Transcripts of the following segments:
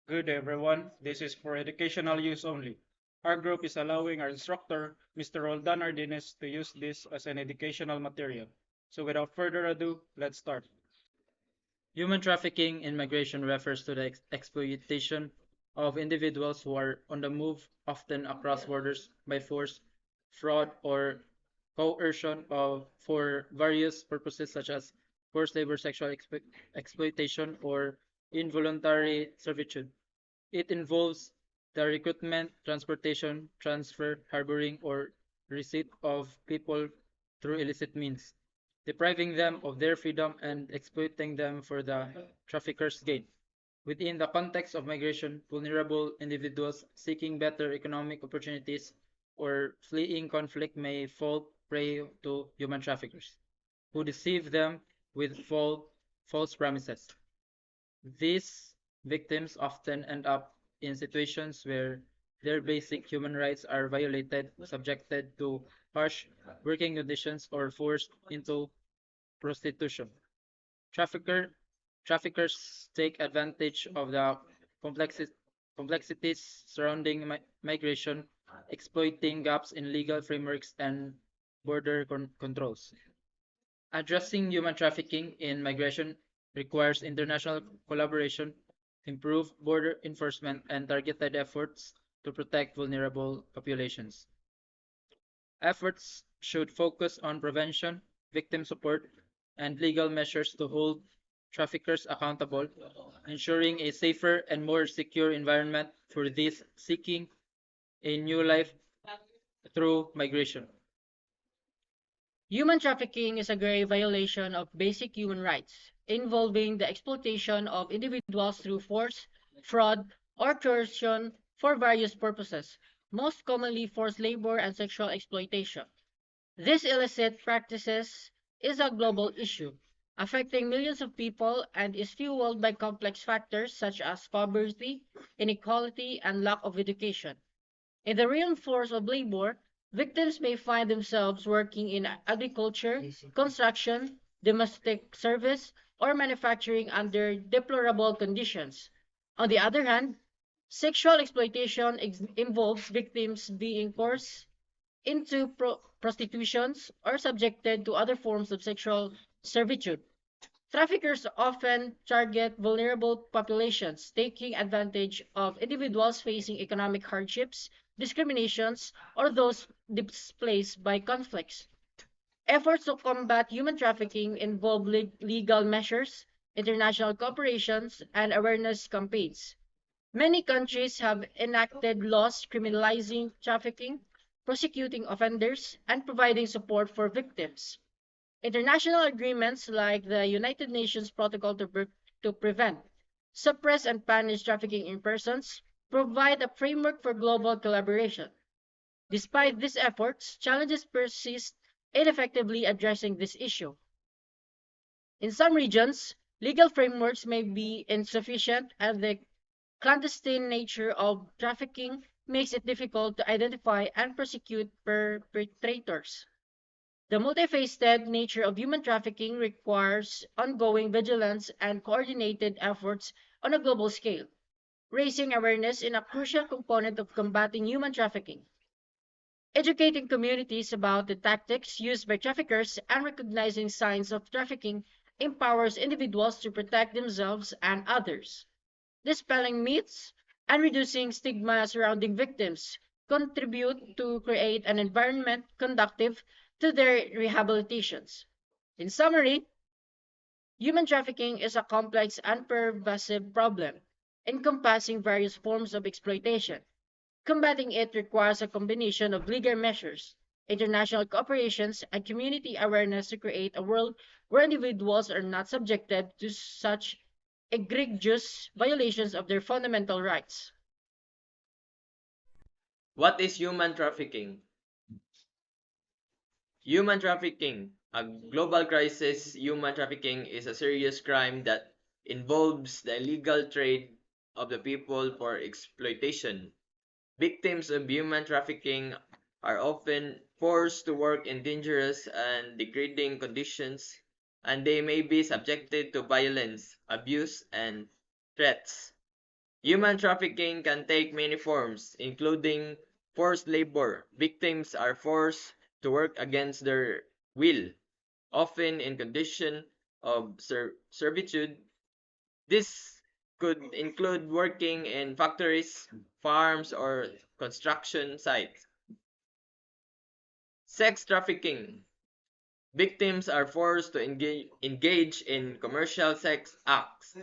Good day, everyone. This is for educational use only. Our group is allowing our instructor, Mr. Roldan Ardenez, to use this as an educational material. So without further ado, let's start. Human trafficking in migration refers to the exploitation of individuals who are on the move, often across borders, by force, fraud, or coercion for various purposes such as forced labor, sexual exploitation, or involuntary servitude. It involves the recruitment, transportation, transfer, harboring, or receipt of people through illicit means, depriving them of their freedom and exploiting them for the traffickers' gain. Within the context of migration, vulnerable individuals seeking better economic opportunities or fleeing conflict may fall prey to human traffickers, who deceive them with false promises. These victims often end up in situations where their basic human rights are violated, subjected to harsh working conditions, or forced into prostitution. Trafficker, Traffickers take advantage of the complexities surrounding migration, exploiting gaps in legal frameworks and border controls. Addressing human trafficking in migration requires international collaboration, improved border enforcement, and targeted efforts to protect vulnerable populations. Efforts should focus on prevention, victim support, and legal measures to hold traffickers accountable, ensuring a safer and more secure environment for these seeking a new life through migration. Human trafficking is a grave violation of basic human rights, involving the exploitation of individuals through force, fraud, or coercion for various purposes, most commonly forced labor and sexual exploitation. This illicit practices is a global issue, affecting millions of people and is fueled by complex factors such as poverty, inequality, and lack of education. In the real force of labor, victims may find themselves working in agriculture, construction, domestic service, or manufacturing under deplorable conditions. On the other hand, sexual exploitation involves victims being forced into prostitutions or subjected to other forms of sexual servitude. Traffickers often target vulnerable populations, taking advantage of individuals facing economic hardships, discriminations, or those displaced by conflicts. Efforts to combat human trafficking involve legal measures, international cooperations, and awareness campaigns. Many countries have enacted laws criminalizing trafficking, prosecuting offenders, and providing support for victims. International agreements like the United Nations Protocol to Prevent, Suppress, and Punish Trafficking in Persons provide a framework for global collaboration. Despite these efforts, challenges persist in effectively addressing this issue. In some regions, legal frameworks may be insufficient, and the clandestine nature of trafficking makes it difficult to identify and prosecute perpetrators. The multifaceted nature of human trafficking requires ongoing vigilance and coordinated efforts on a global scale. Raising awareness is a crucial component of combating human trafficking. Educating communities about the tactics used by traffickers and recognizing signs of trafficking empowers individuals to protect themselves and others. Dispelling myths and reducing stigma surrounding victims contribute to create an environment conducive to their rehabilitations. In summary, human trafficking is a complex and pervasive problem encompassing various forms of exploitation. Combating it requires a combination of legal measures, international cooperations, and community awareness to create a world where individuals are not subjected to such egregious violations of their fundamental rights. What is human trafficking? Human trafficking, a global crisis. Human trafficking is a serious crime that involves the illegal trade of the people for exploitation. Victims of human trafficking are often forced to work in dangerous and degrading conditions, and they may be subjected to violence, abuse, and threats. Human trafficking can take many forms, including forced labor. Victims are forced to work against their will, often in condition of servitude. This could include working in factories, farms, or construction sites. Sex trafficking. Victims are forced to engage in commercial sex acts.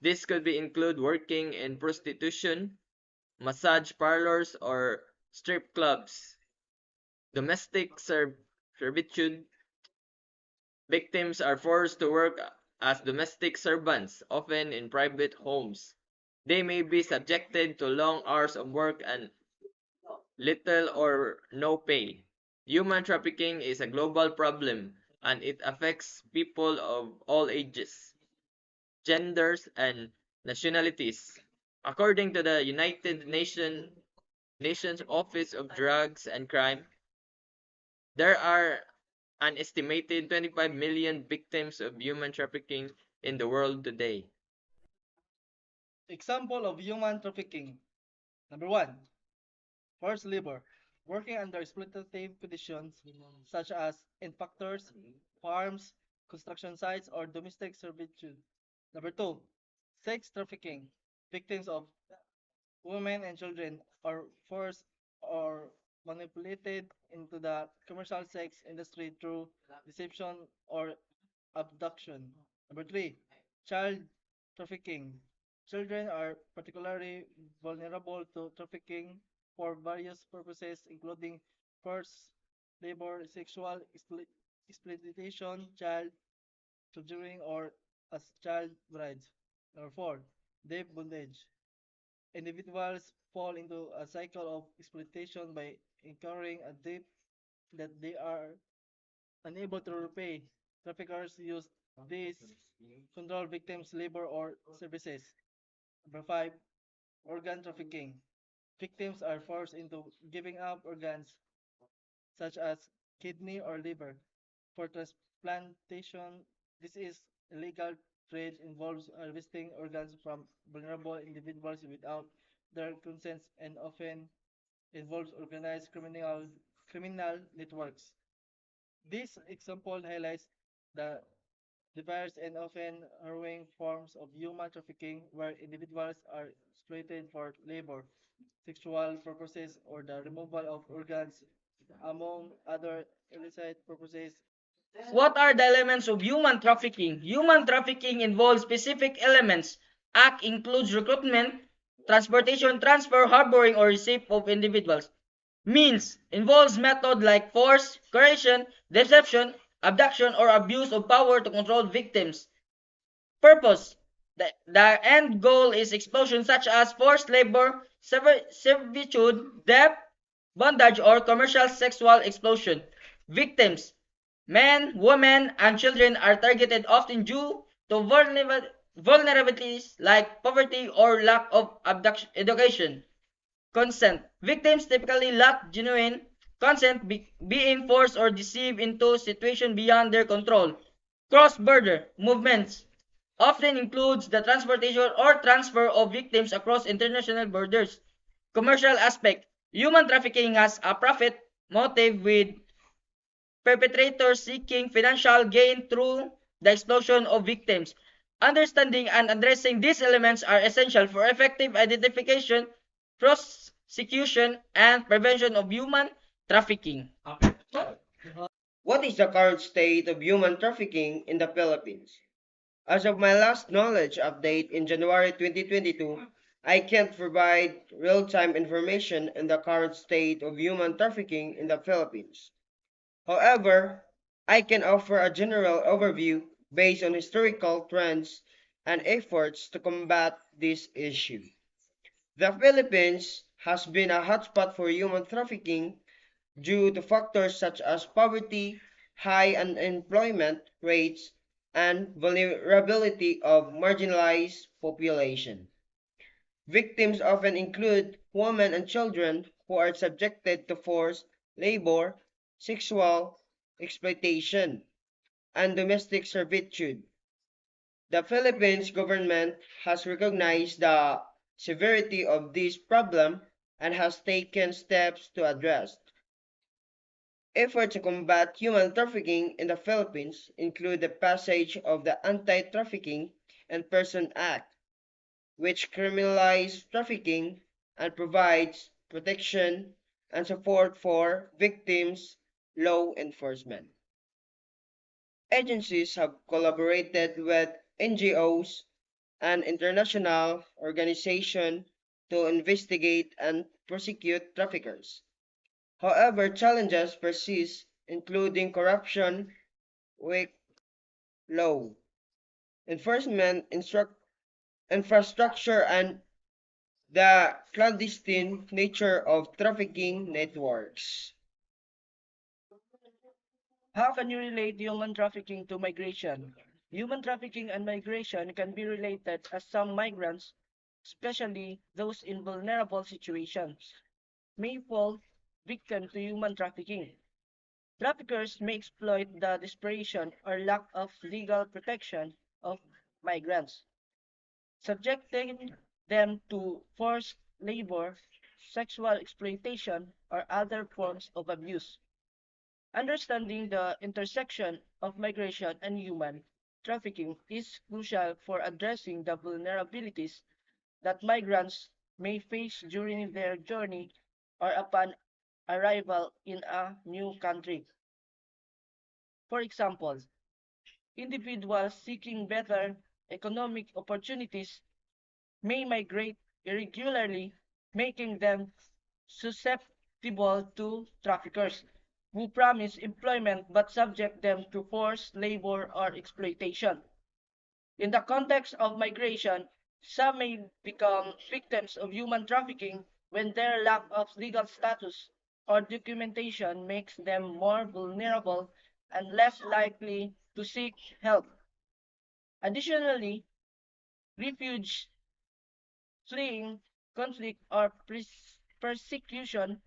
This could be include working in prostitution, massage parlors, or strip clubs. Domestic servitude. Victims are forced to work as domestic servants, often in private homes. They may be subjected to long hours of work and little or no pay. Human trafficking is a global problem and it affects people of all ages, genders, and nationalities. According to the Nations Office of Drugs and Crime, there are an estimated 25 million victims of human trafficking in the world today. Example of human trafficking. Number one, forced labor. Working under exploitative conditions such as in factories, farms, construction sites, or domestic servitude. Number two, sex trafficking. Victims of women and children are forced or manipulated into the commercial sex industry through deception or abduction. Number three, child trafficking. Children are particularly vulnerable to trafficking for various purposes, including forced labor, sexual exploitation, child soldiering, or as child brides. Number four, debt bondage. Individuals fall into a cycle of exploitation by incurring a debt that they are unable to repay. Traffickers use this control victims' labor or services. Number five, organ trafficking. Victims are forced into giving up organs such as kidney or liver for transplantation. This is illegal trade involves harvesting organs from vulnerable individuals without their consent and often involves organized criminal networks. This example highlights the diverse and often harrowing forms of human trafficking where individuals are exploited for labor, sexual purposes, or the removal of organs, among other illicit purposes. What are the elements of human trafficking? Human trafficking involves specific elements. Act includes recruitment, transportation, transfer, harboring, or receipt of individuals. Means involves method like force, coercion, deception, abduction, or abuse of power to control victims. Purpose. The end goal is explosion such as forced labor, servitude, debt, bondage, or commercial sexual explosion. Victims. Men, women, and children are targeted often due to vulnerabilities like poverty or lack of education. Consent. Victims typically lack genuine consent, being forced or deceived into situations beyond their control. Cross-border movements often includes the transportation or transfer of victims across international borders. Commercial aspect. Human trafficking has a profit motive with perpetrators seeking financial gain through the exploitation of victims. Understanding and addressing these elements are essential for effective identification, prosecution, and prevention of human trafficking. What is the current state of human trafficking in the Philippines? As of my last knowledge update in January 2022, I can't provide real-time information on the current state of human trafficking in the Philippines. However, I can offer a general overview based on historical trends and efforts to combat this issue. The Philippines has been a hotspot for human trafficking due to factors such as poverty, high unemployment rates, and vulnerability of marginalized population. Victims often include women and children who are subjected to forced labor, sexual exploitation, and domestic servitude. The Philippines government has recognized the severity of this problem and has taken steps to address. Efforts to combat human trafficking in the Philippines include the passage of the Anti-Trafficking and Person Act, which criminalizes trafficking and provides protection and support for victims, law enforcement. Agencies have collaborated with NGOs and international organizations to investigate and prosecute traffickers. However, challenges persist, including corruption, weak law enforcement, infrastructure, and the clandestine nature of trafficking networks. How can you relate human trafficking to migration? Human trafficking and migration can be related as some migrants, especially those in vulnerable situations, may fall victim to human trafficking. Traffickers may exploit the desperation or lack of legal protection of migrants, subjecting them to forced labor, sexual exploitation, or other forms of abuse. Understanding the intersection of migration and human trafficking is crucial for addressing the vulnerabilities that migrants may face during their journey or upon arrival in a new country. For example, individuals seeking better economic opportunities may migrate irregularly, making them susceptible to traffickers who promise employment but subject them to forced labor or exploitation. In the context of migration, some may become victims of human trafficking when their lack of legal status or documentation makes them more vulnerable and less likely to seek help. Additionally, refugees fleeing conflict or persecution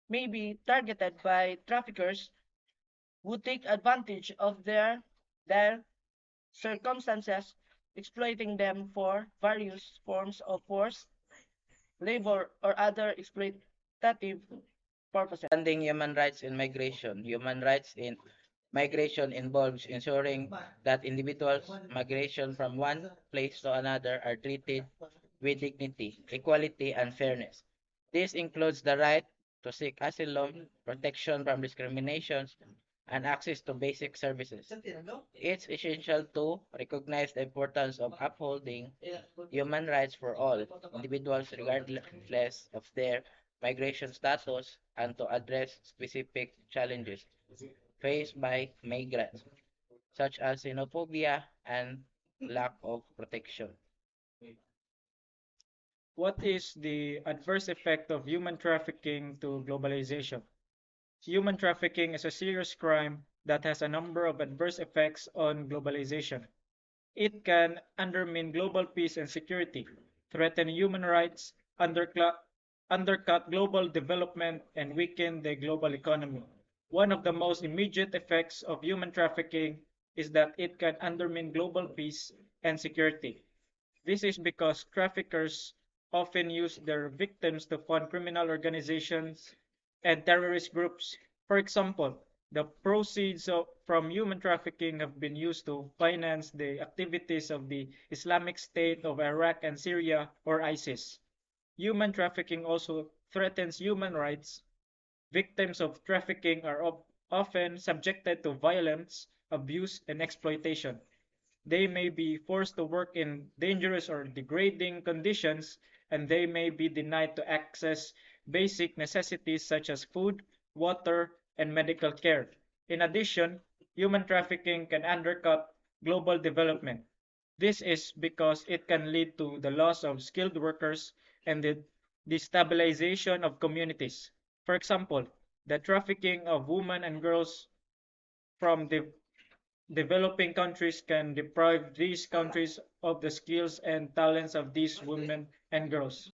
may be targeted by traffickers who take advantage of their circumstances, exploiting them for various forms of forced labor or other exploitative purposes. Understanding human rights in migration. Human rights in migration involves ensuring that individuals migration from one place to another are treated with dignity, equality, and fairness. This includes the right to seek asylum, protection from discriminations, and access to basic services. It's essential to recognize the importance of upholding human rights for all individuals regardless of their migration status and to address specific challenges faced by migrants, such as xenophobia and lack of protection. What is the adverse effect of human trafficking to globalization? Human trafficking is a serious crime that has a number of adverse effects on globalization. It can undermine global peace and security, threaten human rights, undercut global development, and weaken the global economy. One of the most immediate effects of human trafficking is that it can undermine global peace and security. This is because traffickers often use their victims to fund criminal organizations and terrorist groups. For example, the proceeds from human trafficking have been used to finance the activities of the Islamic State of Iraq and Syria, or ISIS. Human trafficking also threatens human rights. Victims of trafficking are often subjected to violence, abuse, and exploitation. They may be forced to work in dangerous or degrading conditions, and they may be denied to access basic necessities such as food, water, and medical care. In addition, human trafficking can undercut global development. This is because it can lead to the loss of skilled workers and the destabilization of communities. For example, the trafficking of women and girls from developing countries can deprive these countries of the skills and talents of these women and girls.